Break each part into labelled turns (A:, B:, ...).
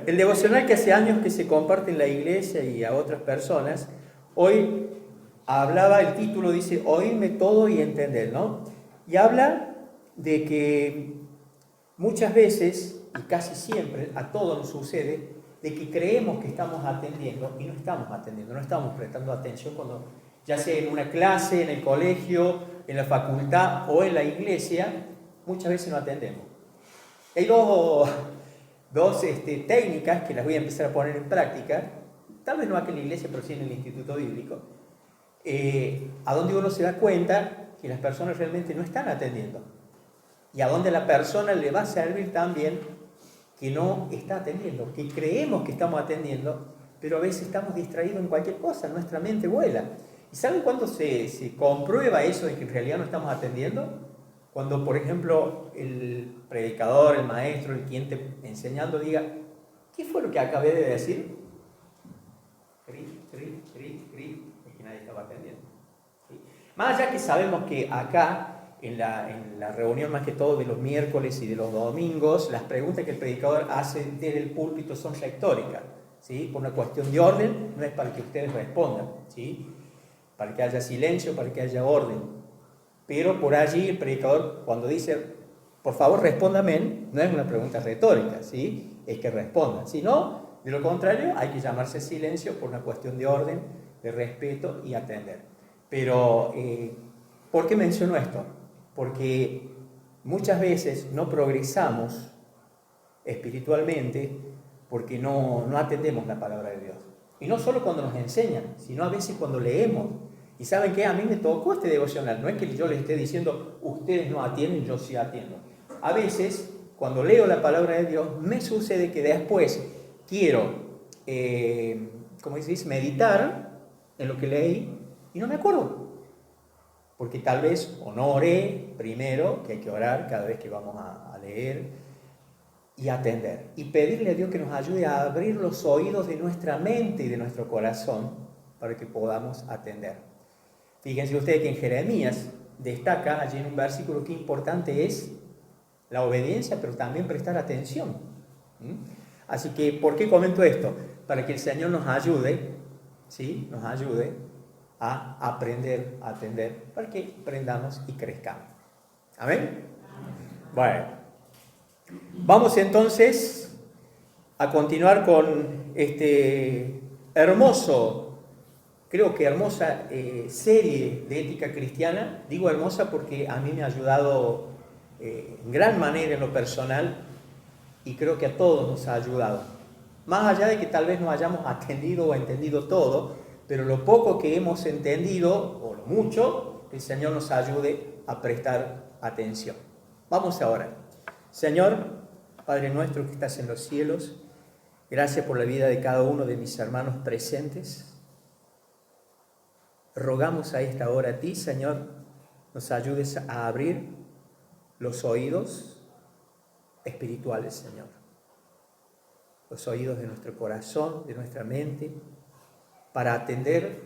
A: el devocional que hace años que se comparte en la iglesia y a otras personas, hoy hablaba, el título dice, oírme todo y entender, ¿no? Y habla de que muchas veces, y casi siempre, a todos nos sucede, de que creemos que estamos atendiendo y no estamos atendiendo, no estamos prestando atención cuando, ya sea en una clase, en el colegio, en la facultad o en la iglesia, muchas veces no atendemos. Hay dos técnicas que las voy a empezar a poner en práctica, tal vez no aquí en la iglesia, pero sí en el Instituto Bíblico, a donde uno se da cuenta que las personas realmente no están atendiendo y a donde a la persona le va a servir también que no está atendiendo, que creemos que estamos atendiendo, pero a veces estamos distraídos en cualquier cosa, nuestra mente vuela. ¿Y saben cuándo se comprueba eso de que en realidad no estamos atendiendo? Cuando, por ejemplo, el predicador, el maestro, el quien te enseñando diga, ¿qué fue lo que acabé de decir? Es que nadie estaba atendiendo. ¿Sí? Más allá que sabemos que acá, en la reunión más que todo de los miércoles y de los domingos, las preguntas que el predicador hace desde el púlpito son retóricas, ¿sí? Por una cuestión de orden, no es para que ustedes respondan, ¿sí? Para que haya silencio, para que haya orden. Pero por allí el predicador, cuando dice, por favor respóndame, no es una pregunta retórica, ¿sí? Es que respondan. Si no, de lo contrario, hay que llamarse silencio por una cuestión de orden, de respeto y atender. Pero, ¿por qué menciono esto? Porque muchas veces no progresamos espiritualmente porque no atendemos la palabra de Dios. Y no solo cuando nos enseñan, sino a veces cuando leemos. Y ¿saben qué? A mí me tocó este devocional. No es que yo les esté diciendo, ustedes no atienden, yo sí atiendo. A veces, cuando leo la palabra de Dios, me sucede que después quiero, como dices, meditar en lo que leí y no me acuerdo. Porque tal vez o no oré primero, que hay que orar cada vez que vamos a leer, y atender. Y pedirle a Dios que nos ayude a abrir los oídos de nuestra mente y de nuestro corazón para que podamos atender. Fíjense ustedes que en Jeremías destaca allí en un versículo que importante es la obediencia, pero también prestar atención. Así que, ¿por qué comento esto? Para que el Señor nos ayude, ¿sí? Nos ayude a aprender a atender, para que aprendamos y crezcamos. ¿Amén? Bueno, vamos entonces a continuar con este hermoso, creo que hermosa serie de ética cristiana. Digo hermosa porque a mí me ha ayudado en gran manera en lo personal y creo que a todos nos ha ayudado. Más allá de que tal vez no hayamos atendido o entendido todo, pero lo poco que hemos entendido, o lo mucho, el Señor nos ayude a prestar atención. Vamos ahora. Señor, Padre nuestro que estás en los cielos, gracias por la vida de cada uno de mis hermanos presentes. Rogamos a esta hora a ti, Señor, nos ayudes a abrir los oídos espirituales, Señor. Los oídos de nuestro corazón, de nuestra mente, para atender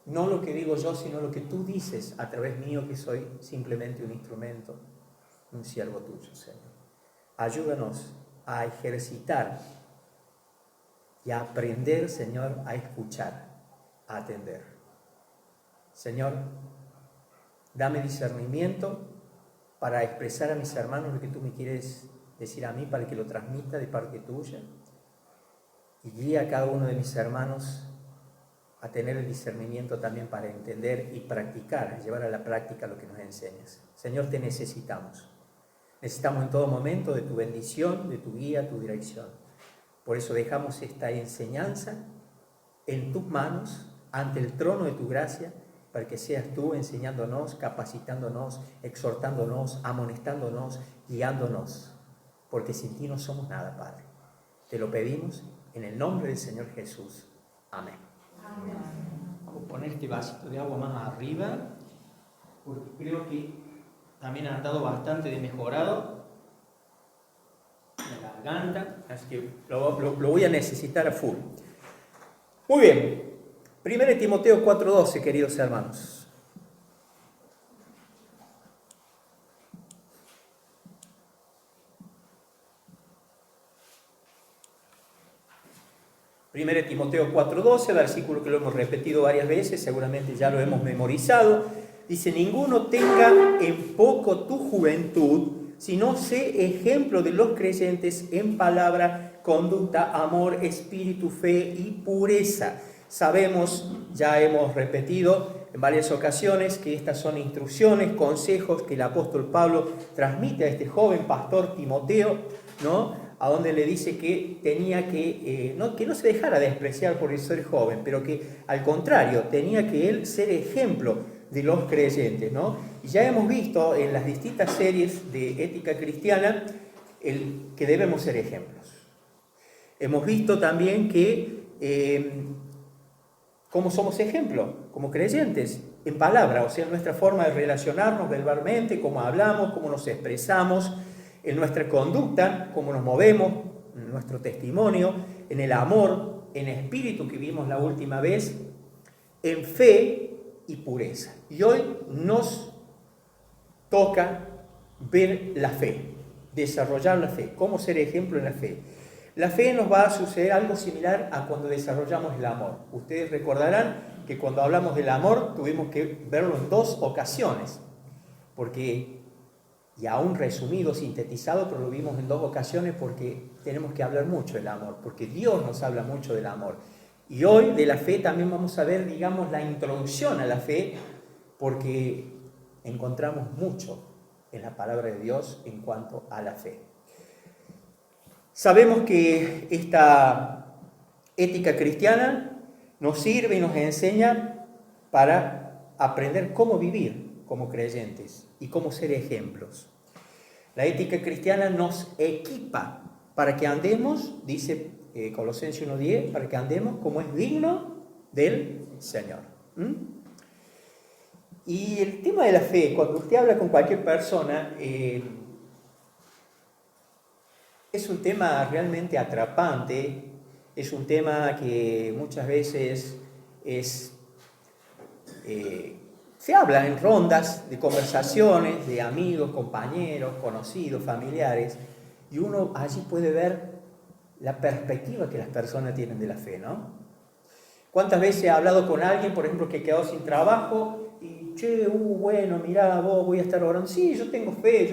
A: no lo que digo yo, sino lo que tú dices a través mío, que soy simplemente un instrumento, un siervo tuyo, Señor. Ayúdanos a ejercitar y a aprender, Señor, a escuchar, a atender. Señor, dame discernimiento para expresar a mis hermanos lo que tú me quieres decir a mí, para que lo transmita de parte tuya. Y guía a cada uno de mis hermanos a tener el discernimiento también para entender y practicar, llevar a la práctica lo que nos enseñas. Señor, te necesitamos. Necesitamos en todo momento de tu bendición, de tu guía, tu dirección. Por eso dejamos esta enseñanza en tus manos, ante el trono de tu gracia, para que seas tú enseñándonos, capacitándonos, exhortándonos, amonestándonos, guiándonos. Porque sin ti no somos nada, Padre. Te lo pedimos en el nombre del Señor Jesús. Amén. Amén. Vamos a poner este vasito de agua más arriba, porque creo que también ha andado bastante de mejorado la garganta, así que lo voy a necesitar a full. Muy bien, 1 Timoteo 4:12, queridos hermanos. 1 Timoteo 4:12, versículo que lo hemos repetido varias veces, seguramente ya lo hemos memorizado. Dice: ninguno tenga en poco tu juventud, sino sé ejemplo de los creyentes en palabra, conducta, amor, espíritu, fe y pureza. Sabemos, ya hemos repetido en varias ocasiones, que estas son instrucciones, consejos que el apóstol Pablo transmite a este joven pastor Timoteo, ¿no? A donde le dice que tenía que no se dejara despreciar por el ser joven, pero que al contrario, tenía que él ser ejemplo de los creyentes, ¿no? Y ya hemos visto en las distintas series de ética cristiana que debemos ser ejemplos. Hemos visto también que cómo somos ejemplo, como creyentes, en palabra, o sea, en nuestra forma de relacionarnos verbalmente, cómo hablamos, cómo nos expresamos, en nuestra conducta, cómo nos movemos, en nuestro testimonio, en el amor, en espíritu que vimos la última vez, en fe y pureza. Y hoy nos toca ver la fe, desarrollar la fe, cómo ser ejemplo en la fe. La fe nos va a suceder algo similar a cuando desarrollamos el amor. Ustedes recordarán que cuando hablamos del amor tuvimos que verlo en 2 ocasiones, porque, y aún resumido, sintetizado, pero lo vimos en 2 ocasiones porque tenemos que hablar mucho del amor, porque Dios nos habla mucho del amor. Y hoy de la fe también vamos a ver, digamos, la introducción a la fe, porque encontramos mucho en la palabra de Dios en cuanto a la fe. Sabemos que esta ética cristiana nos sirve y nos enseña para aprender cómo vivir como creyentes y cómo ser ejemplos. La ética cristiana nos equipa para que andemos, dice Colosenses 1:10, para que andemos como es digno del Señor. Y el tema de la fe, cuando usted habla con cualquier persona, es un tema realmente atrapante, es un tema que muchas veces se habla en rondas de conversaciones de amigos, compañeros, conocidos, familiares, y uno allí puede ver la perspectiva que las personas tienen de la fe, ¿no? ¿Cuántas veces he hablado con alguien, por ejemplo, que quedó sin trabajo y, bueno, mirá, vos voy a estar orando? Sí, yo tengo fe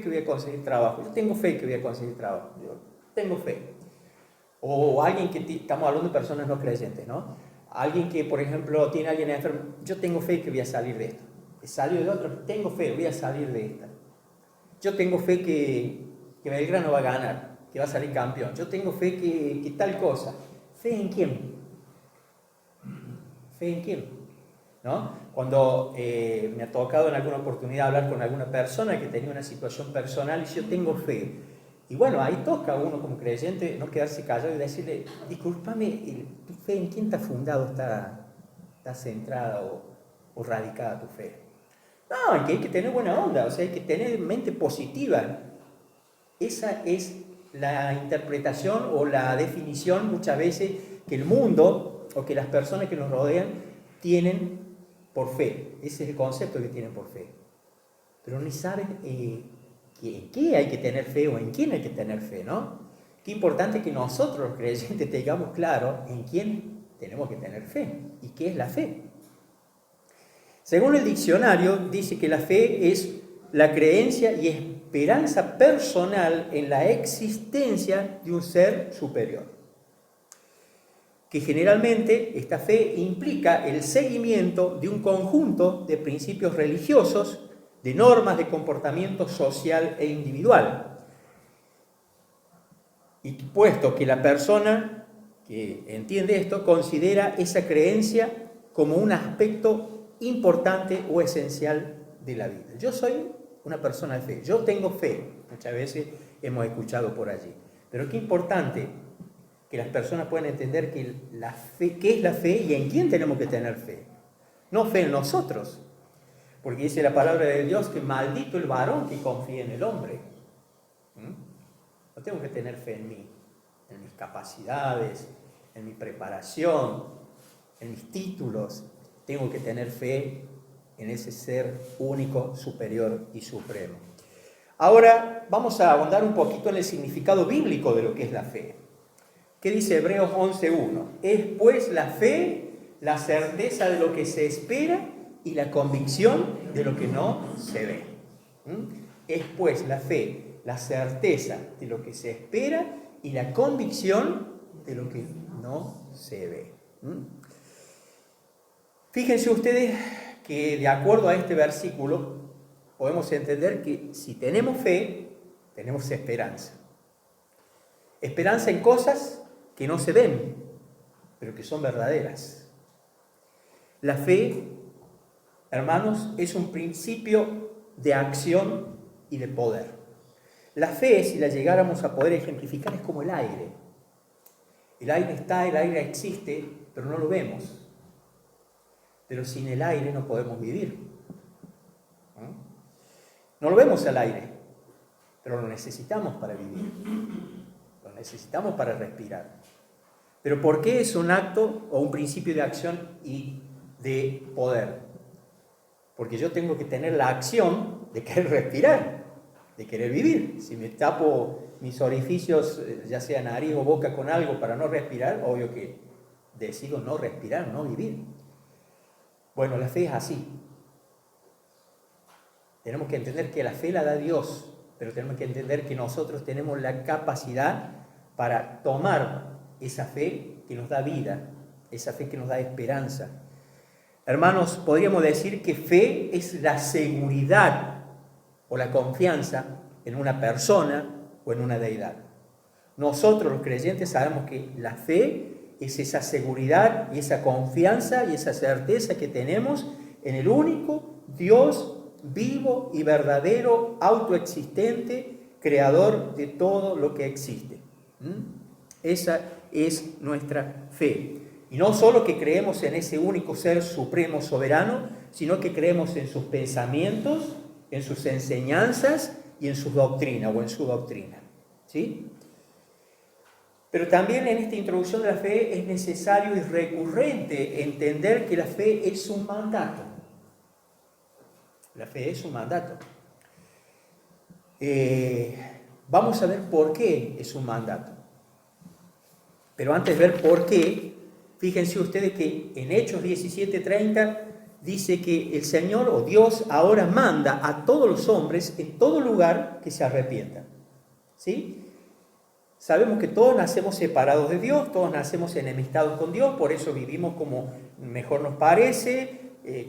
A: que voy a conseguir trabajo, yo tengo fe O alguien que, estamos hablando de personas no creyentes, ¿no? Alguien que, por ejemplo, tiene a alguien enfermo, yo tengo fe que voy a salir de esto. Salió de otro, tengo fe, voy a salir de esta. Yo tengo fe que Belgrano va a ganar, que va a salir campeón. Yo tengo fe que tal cosa. ¿Fe en quién? ¿Fe en quién? ¿No? Cuando me ha tocado en alguna oportunidad hablar con alguna persona que tenía una situación personal y yo tengo fe. Y bueno, ahí toca a uno como creyente no quedarse callado y decirle, discúlpame, ¿tu fe en quién está fundado, está centrada o radicada tu fe? No, en que hay que tener buena onda, o sea, hay que tener mente positiva. Esa es la interpretación o la definición muchas veces que el mundo o que las personas que nos rodean tienen por fe. Ese es el concepto que tienen por fe. Pero ni saben en qué hay que tener fe o en quién hay que tener fe, ¿no? Qué importante que nosotros los creyentes tengamos claro en quién tenemos que tener fe y qué es la fe. Según el diccionario, dice que la fe es la creencia y esperanza personal en la existencia de un ser superior, que generalmente esta fe implica el seguimiento de un conjunto de principios religiosos, de normas de comportamiento social e individual. Y puesto que la persona que entiende esto considera esa creencia como un aspecto importante o esencial de la vida. Yo soy una persona de fe, yo tengo fe, muchas veces hemos escuchado por allí, pero qué importante que las personas puedan entender que la fe, qué es la fe y en quién tenemos que tener fe. No fe en nosotros, porque dice la palabra de Dios que maldito el varón que confía en el hombre. No tengo que tener fe en mí, en mis capacidades, en mi preparación, en mis títulos. Tengo que tener fe en ese ser único, superior y supremo. Ahora vamos a ahondar un poquito en el significado bíblico de lo que es la fe. ¿Qué dice Hebreos 11:1? Es pues la fe, la certeza de lo que se espera y la convicción de lo que no se ve. Es pues la fe, la certeza de lo que se espera y la convicción de lo que no se ve. Fíjense ustedes que de acuerdo a este versículo podemos entender que si tenemos fe, tenemos esperanza. Esperanza en cosas que no se ven, pero que son verdaderas. La fe, hermanos, es un principio de acción y de poder. La fe, si la llegáramos a poder ejemplificar, es como el aire. El aire está, el aire existe, pero no lo vemos. Pero sin el aire no podemos vivir. No lo vemos al aire, pero lo necesitamos para vivir. Lo necesitamos para respirar. Pero ¿por qué es un acto o un principio de acción y de poder? Porque yo tengo que tener la acción de querer respirar, de querer vivir. Si me tapo mis orificios, ya sea nariz o boca, con algo para no respirar, obvio que decido no respirar, no vivir. Bueno, la fe es así. Tenemos que entender que la fe la da Dios, pero tenemos que entender que nosotros tenemos la capacidad para tomar esa fe que nos da vida, esa fe que nos da esperanza. Hermanos, podríamos decir que fe es la seguridad o la confianza en una persona o en una deidad. Nosotros los creyentes sabemos que la fe es esa seguridad y esa confianza y esa certeza que tenemos en el único Dios vivo y verdadero, autoexistente, creador de todo lo que existe. Esa es nuestra fe. Y no solo que creemos en ese único ser supremo soberano, sino que creemos en sus pensamientos, en sus enseñanzas y en su doctrina o en su doctrina. ¿Sí? Pero también en esta introducción de la fe es necesario y recurrente entender que la fe es un mandato. La fe es un mandato. Vamos a ver por qué es un mandato. Pero antes de ver por qué, fíjense ustedes que en Hechos 17:30 dice que el Señor o Dios ahora manda a todos los hombres en todo lugar que se arrepientan. ¿Sí? Sabemos que todos nacemos separados de Dios, todos nacemos enemistados con Dios, por eso vivimos como mejor nos parece,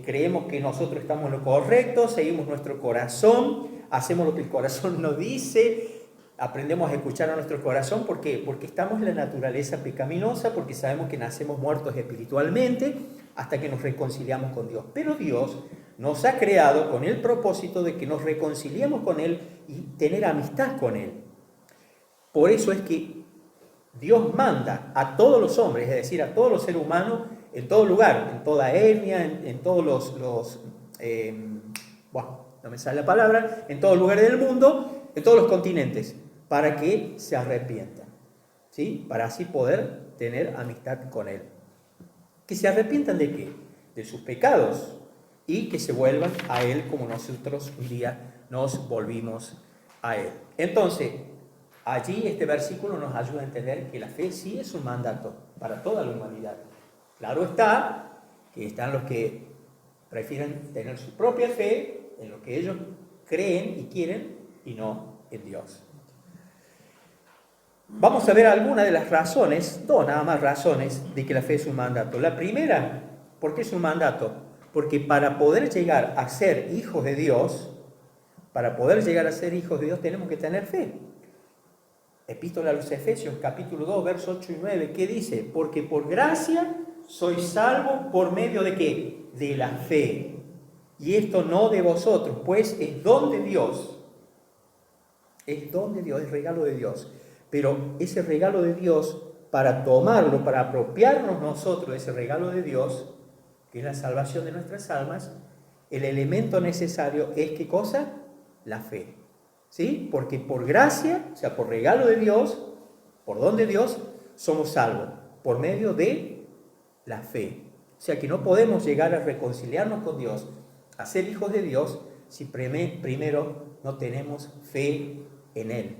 A: creemos que nosotros estamos en lo correcto, seguimos nuestro corazón, hacemos lo que el corazón nos dice, aprendemos a escuchar a nuestro corazón. ¿Por qué? Porque estamos en la naturaleza pecaminosa, porque sabemos que nacemos muertos espiritualmente hasta que nos reconciliamos con Dios. Pero Dios nos ha creado con el propósito de que nos reconciliemos con Él y tener amistad con Él. Por eso es que Dios manda a todos los hombres, es decir, a todos los seres humanos, en todo lugar, en toda etnia, en todos no me sale la palabra, en todo lugar del mundo, en todos los continentes, para que se arrepientan, ¿sí? Para así poder tener amistad con Él. ¿Que se arrepientan de qué? De sus pecados y que se vuelvan a Él como nosotros un día nos volvimos a Él. Entonces, allí este versículo nos ayuda a entender que la fe sí es un mandato para toda la humanidad. Claro está que están los que prefieren tener su propia fe en lo que ellos creen y quieren y no en Dios. Vamos a ver algunas de las razones, dos nada más razones de que la fe es un mandato. La primera, ¿por qué es un mandato? Porque para poder llegar a ser hijos de Dios, tenemos que tener fe. Epístola a los Efesios, capítulo 2, versos 8 y 9, ¿qué dice? Porque por gracia sois salvos por medio de ¿qué? De la fe. Y esto no de vosotros, pues es don de Dios. Es don de Dios, es regalo de Dios. Pero ese regalo de Dios, para tomarlo, para apropiarnos nosotros de ese regalo de Dios, que es la salvación de nuestras almas, el elemento necesario es ¿qué cosa? La fe. ¿Sí? Porque por gracia, o sea, por regalo de Dios, por don de Dios, somos salvos, por medio de la fe. O sea que no podemos llegar a reconciliarnos con Dios, a ser hijos de Dios, si primero no tenemos fe en Él.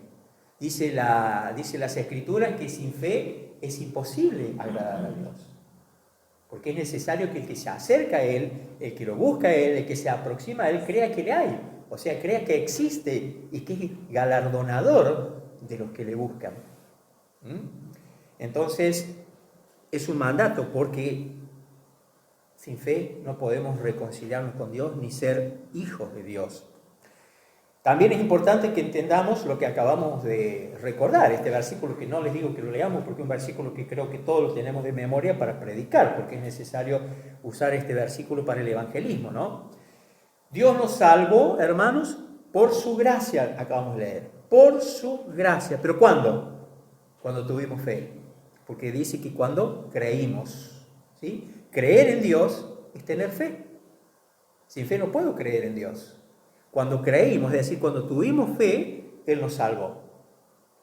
A: Dice las Escrituras que sin fe es imposible agradar a Dios. Porque es necesario que el que se acerca a Él, el que lo busca a Él, el que se aproxima a Él, crea que le hay. O sea, crea que existe y que es galardonador de los que le buscan. Entonces, es un mandato porque sin fe no podemos reconciliarnos con Dios ni ser hijos de Dios. También es importante que entendamos lo que acabamos de recordar, este versículo que no les digo que lo leamos porque es un versículo que creo que todos lo tenemos de memoria para predicar, porque es necesario usar este versículo para el evangelismo, ¿no? Dios nos salvó, hermanos, por su gracia, acabamos de leer, por su gracia. ¿Pero cuándo? Cuando tuvimos fe, porque dice que cuando creímos, ¿sí? Creer en Dios es tener fe. Sin fe no puedo creer en Dios. Cuando creímos, es decir, cuando tuvimos fe, Él nos salvó.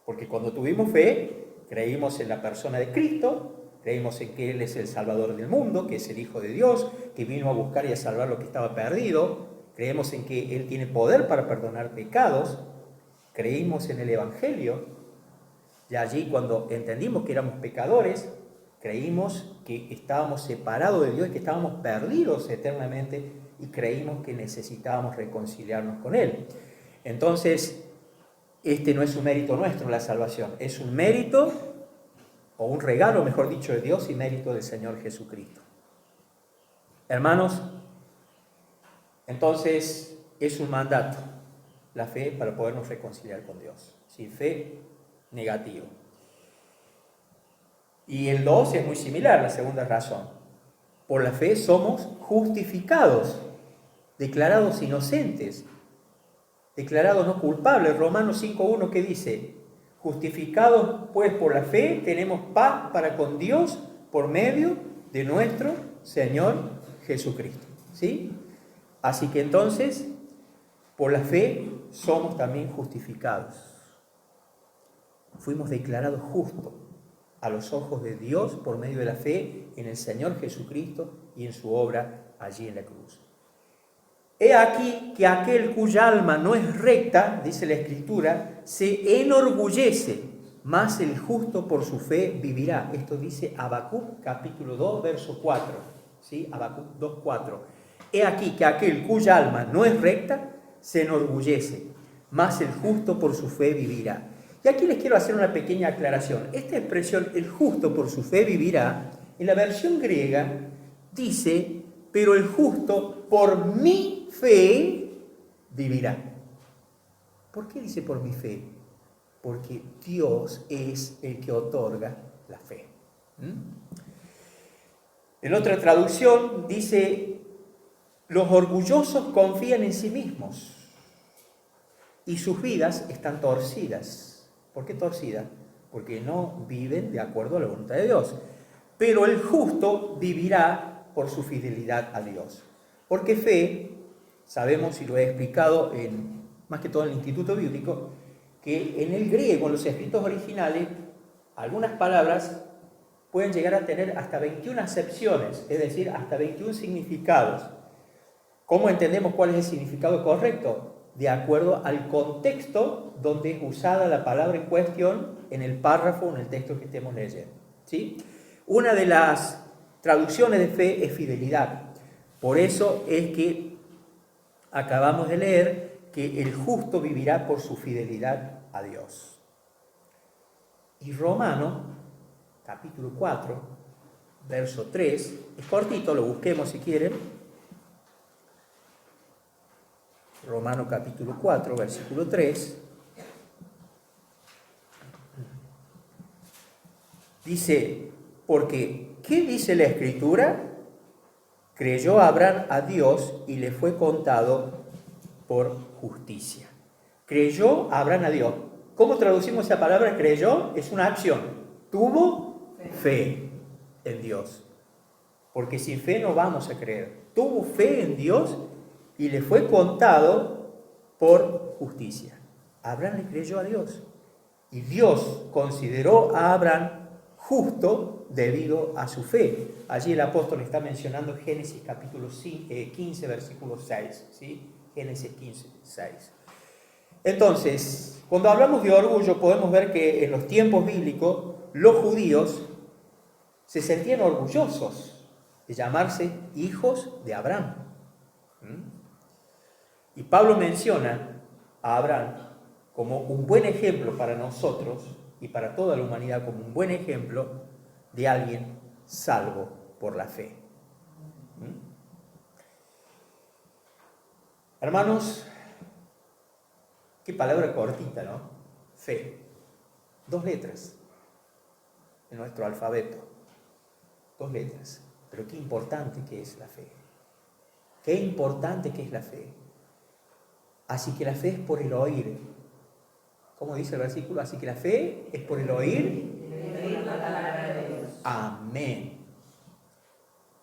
A: Porque cuando tuvimos fe, creímos en la persona de Cristo, creímos en que Él es el Salvador del mundo, que es el Hijo de Dios, que vino a buscar y a salvar lo que estaba perdido. Creemos en que Él tiene poder para perdonar pecados. Creímos en el Evangelio. Y allí, cuando entendimos que éramos pecadores, creímos que estábamos separados de Dios, que estábamos perdidos eternamente, y creímos que necesitábamos reconciliarnos con Él. Entonces, este no es un mérito nuestro, la salvación, es un mérito, o un regalo, mejor dicho, de Dios y mérito del Señor Jesucristo. Hermanos, entonces es un mandato, la fe para podernos reconciliar con Dios. Sin fe, negativo. Y el 2 es muy similar, la segunda razón. Por la fe somos justificados, declarados inocentes, declarados no culpables. Romanos 5:1, ¿qué dice? Justificados pues por la fe, tenemos paz para con Dios por medio de nuestro Señor Jesucristo. ¿Sí? Así que entonces, por la fe somos también justificados. Fuimos declarados justos a los ojos de Dios por medio de la fe en el Señor Jesucristo y en su obra allí en la cruz. He aquí que aquel cuya alma no es recta, dice la Escritura, se enorgullece, mas el justo por su fe vivirá. Esto dice Habacuc capítulo 2, verso 4. ¿Sí? Habacuc 2:4. He aquí que aquel cuya alma no es recta se enorgullece, mas el justo por su fe vivirá. Y aquí les quiero hacer una pequeña aclaración. Esta expresión, el justo por su fe vivirá, en la versión griega dice, pero el justo por mi fe vivirá. ¿Por qué dice por mi fe? Porque Dios es el que otorga la fe. En otra traducción dice, los orgullosos confían en sí mismos y sus vidas están torcidas. ¿Por qué torcidas? Porque no viven de acuerdo a la voluntad de Dios. Pero el justo vivirá por su fidelidad a Dios. Porque fe, sabemos y lo he explicado más que todo en el Instituto Bíblico, que en el griego, en los escritos originales, algunas palabras pueden llegar a tener hasta 21 acepciones, es decir, hasta 21 significados. ¿Cómo entendemos cuál es el significado correcto? De acuerdo al contexto donde es usada la palabra en cuestión en el párrafo o en el texto que estemos leyendo. ¿Sí? Una de las traducciones de fe es fidelidad. Por eso es que acabamos de leer que el justo vivirá por su fidelidad a Dios. Y Romano, capítulo 4, verso 3, es cortito, lo busquemos si quieren. Romano capítulo 4, versículo 3. Dice, porque, ¿qué dice la Escritura? Creyó Abraham a Dios y le fue contado por justicia. Creyó Abraham a Dios. ¿Cómo traducimos esa palabra? Creyó es una acción. Tuvo fe en Dios. Porque sin fe no vamos a creer. Tuvo fe en Dios y le fue contado por justicia. Abraham le creyó a Dios. Y Dios consideró a Abraham justo debido a su fe. Allí el apóstol está mencionando Génesis capítulo 15, versículo 6. ¿Sí? Génesis 15, 6. Entonces, cuando hablamos de orgullo, podemos ver que en los tiempos bíblicos, los judíos se sentían orgullosos de llamarse hijos de Abraham. Y Pablo menciona a Abraham como un buen ejemplo para nosotros y para toda la humanidad, como un buen ejemplo de alguien salvo por la fe. Hermanos, qué palabra cortita, ¿no? Fe. 2 letras en nuestro alfabeto. 2 letras. Pero qué importante que es la fe. Qué importante que es la fe. Así que la fe es por el oír. ¿Cómo dice el versículo? Así que la fe es por el oír. Amén.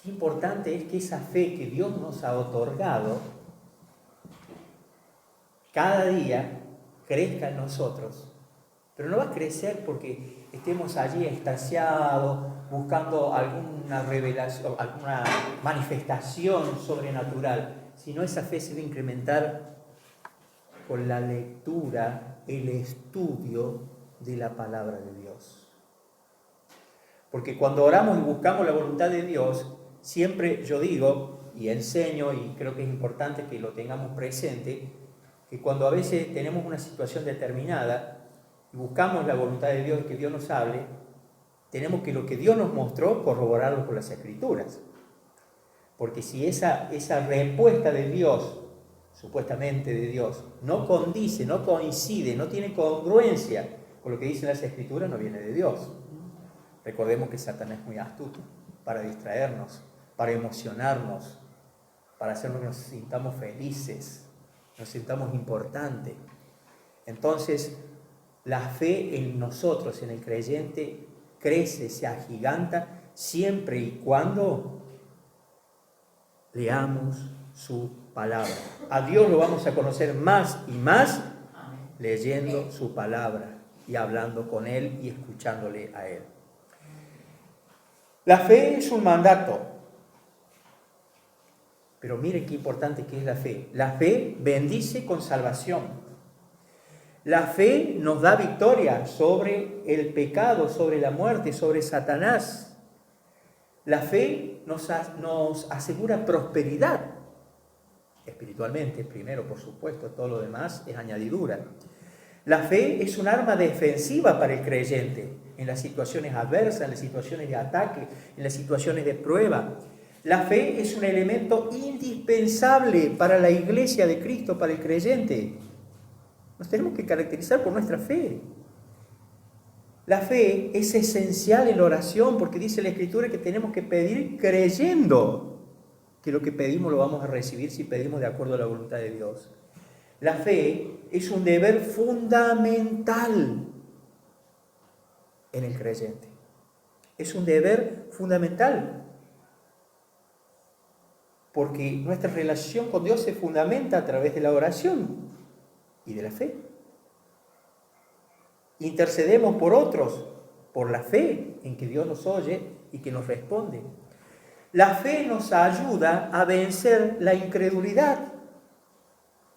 A: Qué importante es que esa fe que Dios nos ha otorgado cada día crezca en nosotros. Pero no va a crecer porque estemos allí extasiados, buscando alguna revelación, alguna manifestación sobrenatural, sino esa fe se va a incrementar con la lectura, el estudio de la palabra de Dios. Porque cuando oramos y buscamos la voluntad de Dios, siempre yo digo y enseño, y creo que es importante que lo tengamos presente, que cuando a veces tenemos una situación determinada y buscamos la voluntad de Dios y que Dios nos hable, tenemos que lo que Dios nos mostró corroborarlo con las Escrituras. Porque si esa respuesta de Dios, supuestamente de Dios, no condice, no coincide, no tiene congruencia con lo que dicen las Escrituras, no viene de Dios. Recordemos que Satanás es muy astuto para distraernos, para emocionarnos, para hacernos que nos sintamos felices, nos sintamos importantes. Entonces, la fe en nosotros, en el creyente, crece, se agiganta siempre y cuando leamos su palabra. A Dios lo vamos a conocer más y más leyendo su palabra y hablando con Él y escuchándole a Él. La fe es un mandato. Pero miren qué importante que es la fe. La fe bendice con salvación. La fe nos da victoria sobre el pecado, sobre la muerte, sobre Satanás. La fe nos asegura prosperidad. Espiritualmente, primero, por supuesto, todo lo demás es añadidura. La fe es un arma defensiva para el creyente en las situaciones adversas, en las situaciones de ataque, en las situaciones de prueba. La fe es un elemento indispensable para la iglesia de Cristo, para el creyente. Nos tenemos que caracterizar por nuestra fe. La fe es esencial en la oración porque dice la Escritura que tenemos que pedir creyendo que lo que pedimos lo vamos a recibir si pedimos de acuerdo a la voluntad de Dios. La fe es un deber fundamental en el creyente. Es un deber fundamental. Porque nuestra relación con Dios se fundamenta a través de la oración y de la fe. Intercedemos por otros, por la fe en que Dios nos oye y que nos responde. La fe nos ayuda a vencer la incredulidad.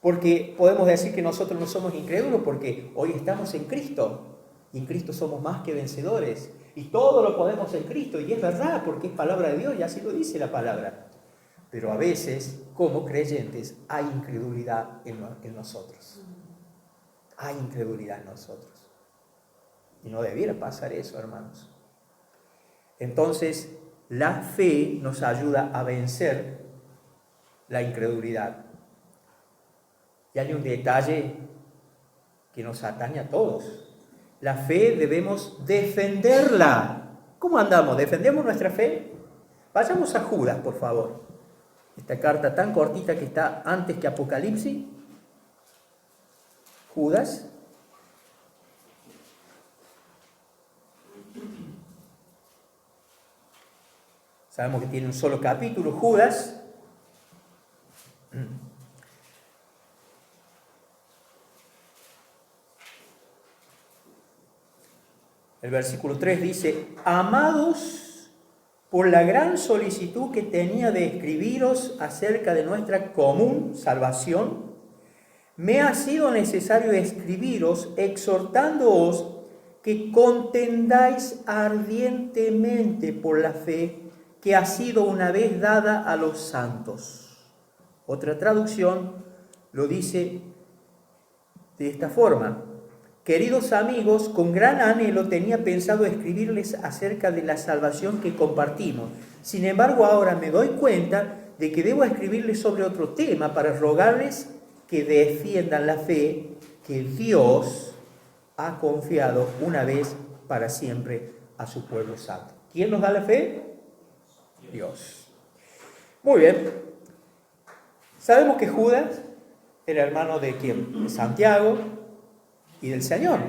A: Porque podemos decir que nosotros no somos incrédulos porque hoy estamos en Cristo. Y en Cristo somos más que vencedores. Y todo lo podemos en Cristo. Y es verdad porque es palabra de Dios y así lo dice la palabra. Pero a veces, como creyentes, hay incredulidad en nosotros. Hay incredulidad en nosotros. Y no debiera pasar eso, hermanos. Entonces, la fe nos ayuda a vencer la incredulidad. Y hay un detalle que nos atañe a todos. La fe debemos defenderla. ¿Cómo andamos? ¿Defendemos nuestra fe? Vayamos a Judas, por favor. Esta carta tan cortita que está antes que Apocalipsis. Judas. Sabemos que tiene un solo capítulo, Judas. El versículo 3 dice: amados, por la gran solicitud que tenía de escribiros acerca de nuestra común salvación, me ha sido necesario escribiros exhortándoos que contendáis ardientemente por la fe que ha sido una vez dada a los santos. Otra traducción lo dice de esta forma: queridos amigos, con gran anhelo tenía pensado escribirles acerca de la salvación que compartimos. Sin embargo, ahora me doy cuenta de que debo escribirles sobre otro tema para rogarles que defiendan la fe que Dios ha confiado una vez para siempre a su pueblo santo. ¿Quién nos da la fe? Dios. Muy bien. Sabemos que Judas era hermano de ¿quién? De Santiago y del Señor.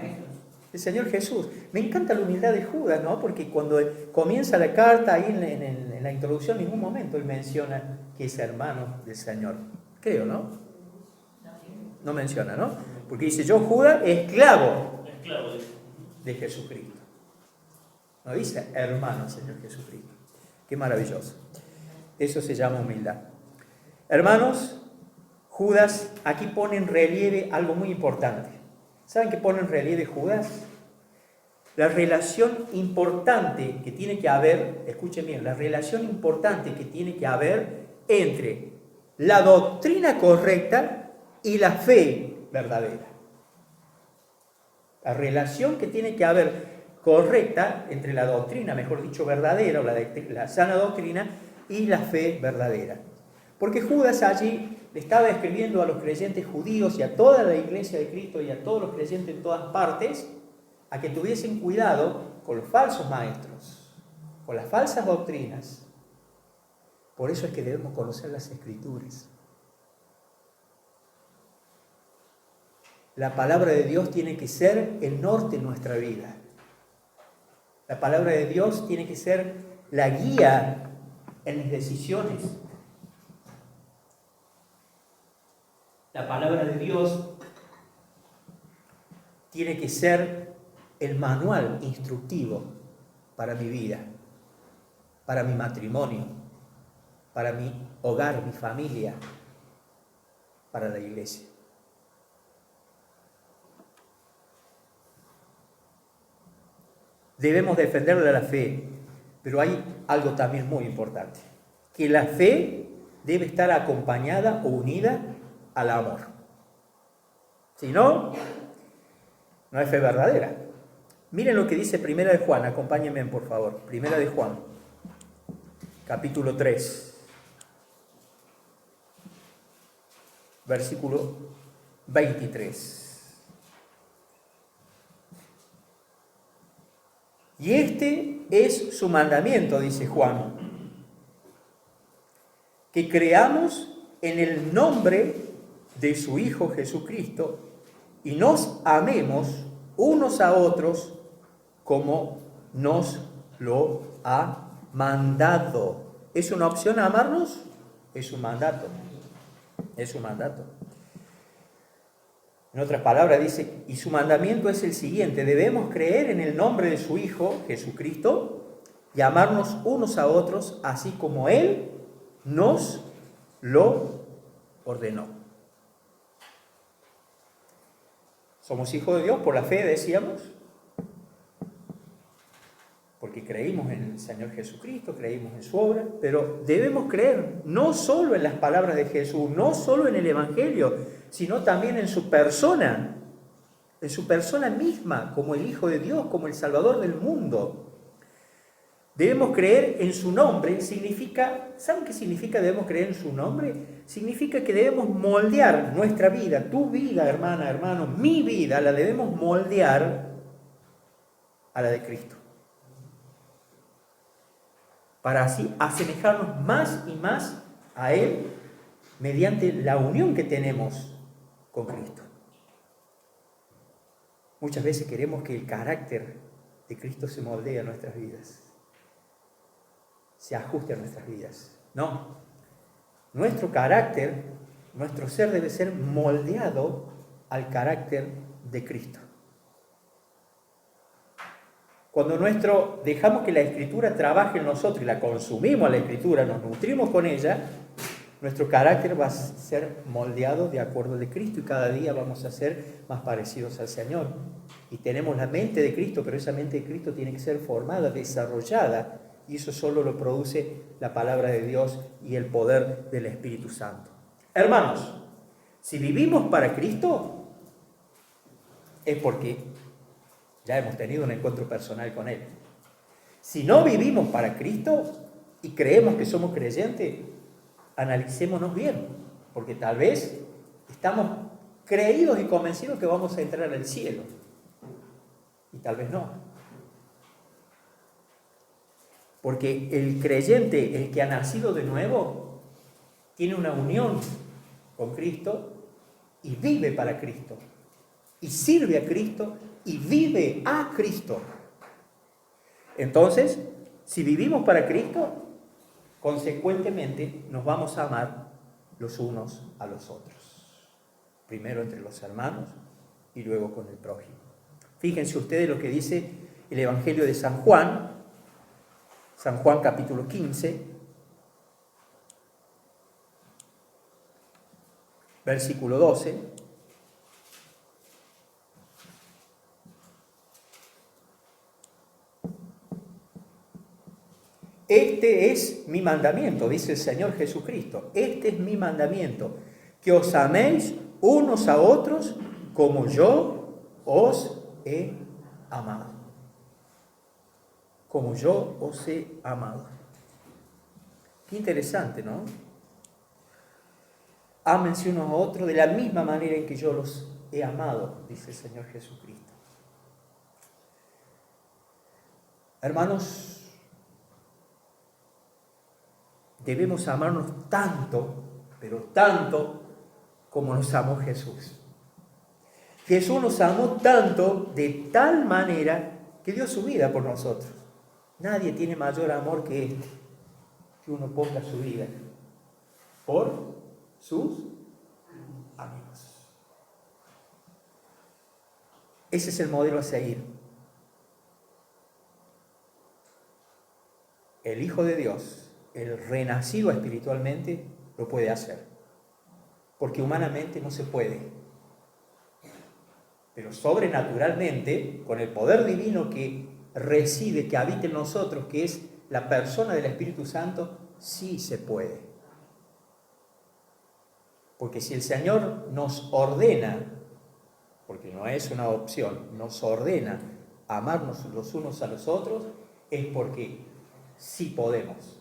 A: El Señor Jesús. Me encanta la humildad de Judas, ¿no? Porque cuando comienza la carta, ahí en la introducción, en ningún momento él menciona que es hermano del Señor. Creo, ¿no? No menciona, ¿no? Porque dice, yo, Judas, esclavo de Jesucristo. No dice hermano del Señor Jesucristo. Qué maravilloso. Eso se llama humildad. Hermanos, Judas aquí pone en relieve algo muy importante. ¿Saben qué pone en relieve Judas? La relación importante que tiene que haber, escuchen bien, la relación importante que tiene que haber entre la doctrina correcta y la fe verdadera. La relación que tiene que haber correcta entre la doctrina, mejor dicho, verdadera, o la sana doctrina, y la fe verdadera. Porque Judas allí le estaba escribiendo a los creyentes judíos y a toda la iglesia de Cristo y a todos los creyentes en todas partes, a que tuviesen cuidado con los falsos maestros, con las falsas doctrinas. Por eso es que debemos conocer las Escrituras. La palabra de Dios tiene que ser el norte en nuestra vida. La palabra de Dios tiene que ser la guía en mis decisiones. La palabra de Dios tiene que ser el manual instructivo para mi vida, para mi matrimonio, para mi hogar, mi familia, para la iglesia. Debemos defenderle la fe, pero hay algo también muy importante, que la fe debe estar acompañada o unida al amor. Si no, no es fe verdadera. Miren lo que dice Primera de Juan, acompáñenme por favor. Primera de Juan, capítulo 3, versículo 23. Y este es su mandamiento, dice Juan, que creamos en el nombre de su Hijo Jesucristo y nos amemos unos a otros como nos lo ha mandado. ¿Es una opción amarnos? Es un mandato. Es un mandato. En otras palabras dice, y su mandamiento es el siguiente: debemos creer en el nombre de su Hijo Jesucristo y amarnos unos a otros así como Él nos lo ordenó. Somos hijos de Dios por la fe, decíamos, porque creímos en el Señor Jesucristo, creímos en su obra, pero debemos creer no solo en las palabras de Jesús, no solo en el Evangelio, sino también en su persona misma, como el Hijo de Dios, como el Salvador del mundo. Debemos creer en su nombre. ¿Saben qué significa debemos creer en su nombre? Significa que debemos moldear nuestra vida, tu vida, hermana, hermano, mi vida, la debemos moldear a la de Cristo, para así asemejarnos más y más a Él mediante la unión que tenemos con Cristo. Muchas veces queremos que el carácter de Cristo se moldee a nuestras vidas, se ajuste a nuestras vidas. No, nuestro carácter, nuestro ser debe ser moldeado al carácter de Cristo. Cuando dejamos que la Escritura trabaje en nosotros y la consumimos a la Escritura, nos nutrimos con ella, Nuestro carácter va a ser moldeado de acuerdo al de Cristo y cada día vamos a ser más parecidos al Señor. Y tenemos la mente de Cristo, pero esa mente de Cristo tiene que ser formada, desarrollada, y eso solo lo produce la palabra de Dios y el poder del Espíritu Santo. Hermanos, si vivimos para Cristo, es porque ya hemos tenido un encuentro personal con Él. Si no vivimos para Cristo y creemos que somos creyentes, analicémonos bien, porque tal vez estamos creídos y convencidos que vamos a entrar al cielo, y tal vez no. Porque el creyente, el que ha nacido de nuevo, tiene una unión con Cristo y vive para Cristo, y sirve a Cristo y vive a Cristo. Entonces, si vivimos para Cristo, consecuentemente nos vamos a amar los unos a los otros. Primero entre los hermanos y luego con el prójimo. Fíjense ustedes lo que dice el Evangelio de San Juan capítulo 15, versículo 12. Este es mi mandamiento, dice el Señor Jesucristo. Este es mi mandamiento, que os améis unos a otros como yo os he amado. Como yo os he amado. Qué interesante, ¿no? Ámense unos a otros de la misma manera en que yo los he amado, dice el Señor Jesucristo. Hermanos, debemos amarnos tanto, pero tanto, como nos amó Jesús. Jesús nos amó tanto, de tal manera, que dio su vida por nosotros. Nadie tiene mayor amor que este, que uno ponga su vida por sus amigos. Ese es el modelo a seguir. El Hijo de Dios, el renacido espiritualmente, lo puede hacer, porque humanamente no se puede, pero sobrenaturalmente, con el poder divino que reside, que habita en nosotros, que es la persona del Espíritu Santo, sí se puede. Porque si el Señor nos ordena, porque no es una opción, nos ordena amarnos los unos a los otros, es porque sí podemos.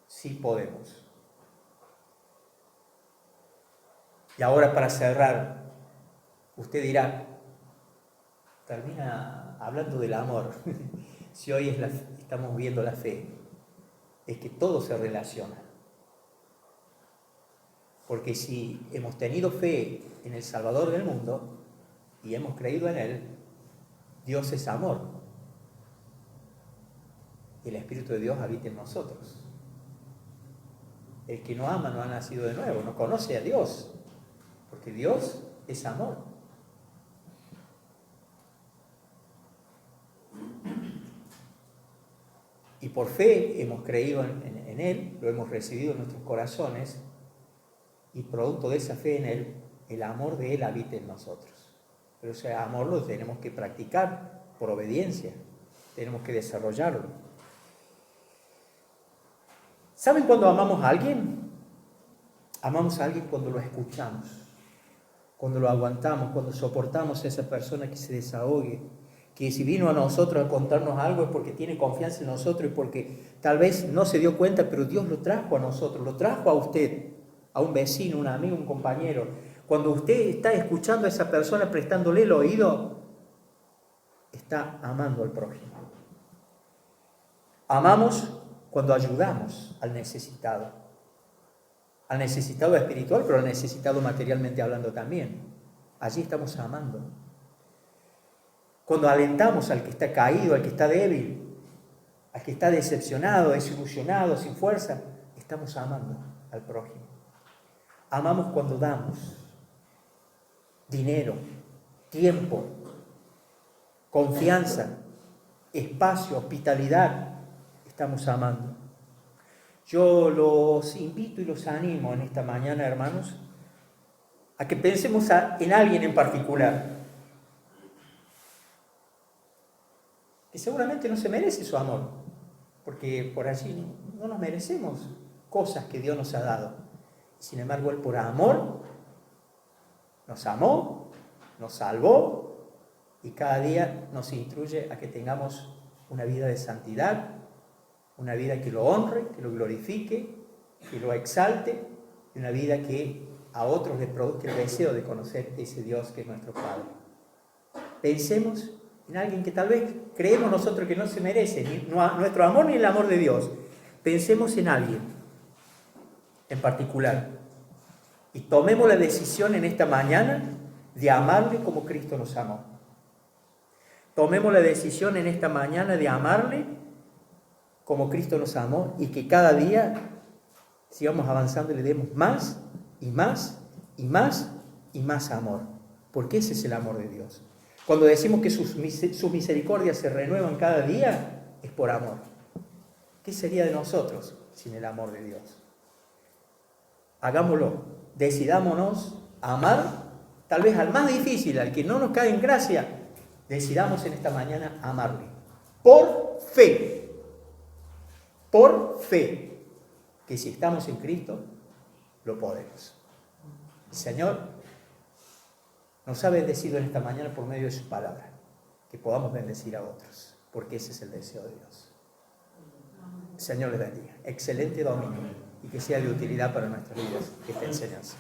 A: Sí podemos. Y ahora, para cerrar, usted dirá, termina hablando del amor. Si hoy estamos viendo la fe, es que todo se relaciona. Porque si hemos tenido fe en el Salvador del mundo y hemos creído en Él, Dios es amor. Y el Espíritu de Dios habita en nosotros. El que no ama no ha nacido de nuevo, no conoce a Dios, porque Dios es amor. Y por fe hemos creído en Él, lo hemos recibido en nuestros corazones, y producto de esa fe en Él, el amor de Él habita en nosotros. Pero ese amor lo tenemos que practicar por obediencia, tenemos que desarrollarlo. ¿Saben cuándo amamos a alguien? Amamos a alguien cuando lo escuchamos, cuando lo aguantamos, cuando soportamos a esa persona que se desahogue, que si vino a nosotros a contarnos algo es porque tiene confianza en nosotros y porque tal vez no se dio cuenta, pero Dios lo trajo a nosotros, lo trajo a usted, a un vecino, un amigo, un compañero. Cuando usted está escuchando a esa persona, prestándole el oído, está amando al prójimo. Amamos cuando ayudamos al necesitado espiritual, pero al necesitado materialmente hablando también. Allí estamos amando. Cuando alentamos al que está caído, al que está débil, al que está decepcionado, desilusionado, sin fuerza, estamos amando al prójimo. Amamos cuando damos dinero, tiempo, confianza, espacio, hospitalidad. Estamos amando. Yo los invito y los animo en esta mañana, hermanos, a que pensemos en alguien en particular, que seguramente no se merece su amor, porque por allí no nos merecemos cosas que Dios nos ha dado. Sin embargo, Él por amor nos amó, nos salvó y cada día nos instruye a que tengamos una vida de santidad, una vida que lo honre, que lo glorifique, que lo exalte, y una vida que a otros les produzca el deseo de conocer ese Dios que es nuestro Padre. Pensemos en alguien que tal vez creemos nosotros que no se merece ni nuestro amor ni el amor de Dios. Pensemos en alguien en particular y tomemos la decisión en esta mañana de amarle como Cristo nos amó. Tomemos la decisión en esta mañana de amarle como Cristo nos amó y que cada día sigamos avanzando y le demos más y más y más y más amor, porque ese es el amor de Dios. Cuando decimos que sus misericordias se renuevan cada día, es por amor. ¿Qué sería de nosotros sin el amor de Dios? Hagámoslo, decidámonos a amar, tal vez al más difícil, al que no nos cae en gracia, decidamos en esta mañana amarle, por fe, que si estamos en Cristo, lo podemos. El Señor nos ha bendecido en esta mañana por medio de su palabra, que podamos bendecir a otros, porque ese es el deseo de Dios. El Señor les bendiga. Excelente domingo y que sea de utilidad para nuestras vidas esta enseñanza.